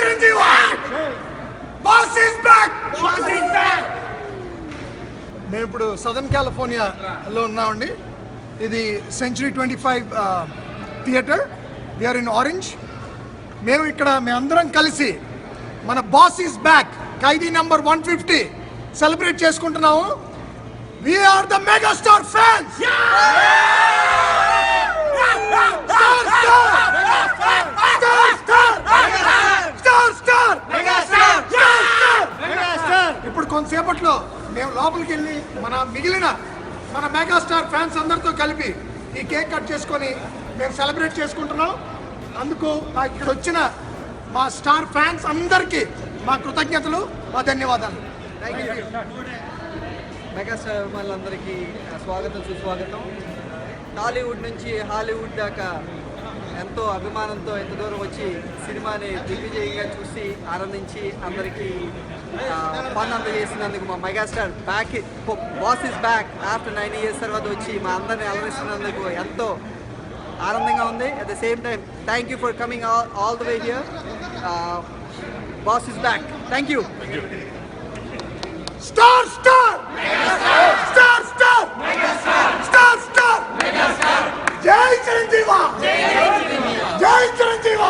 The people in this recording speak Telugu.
Chiranjeevi boss is back. మేము ఇప్పుడు సదర్న్ కాలిఫోర్నియాలో ఉన్నామండి. ఇది century 25 theatre. We're in orange. మేమందరం కలిసి మన boss is back Khaidi number 150 celebrate చేసుకుంటున్నాము. We're the megastar fans. ఇప్పుడు కొంతసేపట్లో మేము లోపలికి వెళ్ళి మిగిలిన మన మెగాస్టార్ ఫ్యాన్స్ అందరితో కలిపి ఈ కేక్ కట్ చేసుకొని మేము సెలబ్రేట్ చేసుకుంటున్నాం. అందుకు ఇక్కడ వచ్చిన మా స్టార్ ఫ్యాన్స్ అందరికీ మా కృతజ్ఞతలు, మా ధన్యవాదాలు. మెగాస్టార్ వాళ్ళందరికీ స్వాగతం, సుస్వాగతం. టాలీవుడ్ నుంచి హాలీవుడ్ దాకా ఎంతో అభిమానంతో ఎంత దూరం వచ్చి సినిమాని దిగ్విజయంగా చూసి ఆనందించి అందరికీ ఫన్ అందజేసినందుకు మా megastar back, boss is back after 9 years తర్వాత వచ్చి మా అందరిని అలరిస్తున్నందుకు ఎంతో ఆనందంగా ఉంది. At the same time thank you for coming all the way here. Boss is back. Thank you. Star star star star star star జై చిరంజీవి. జై చిరంజీవి.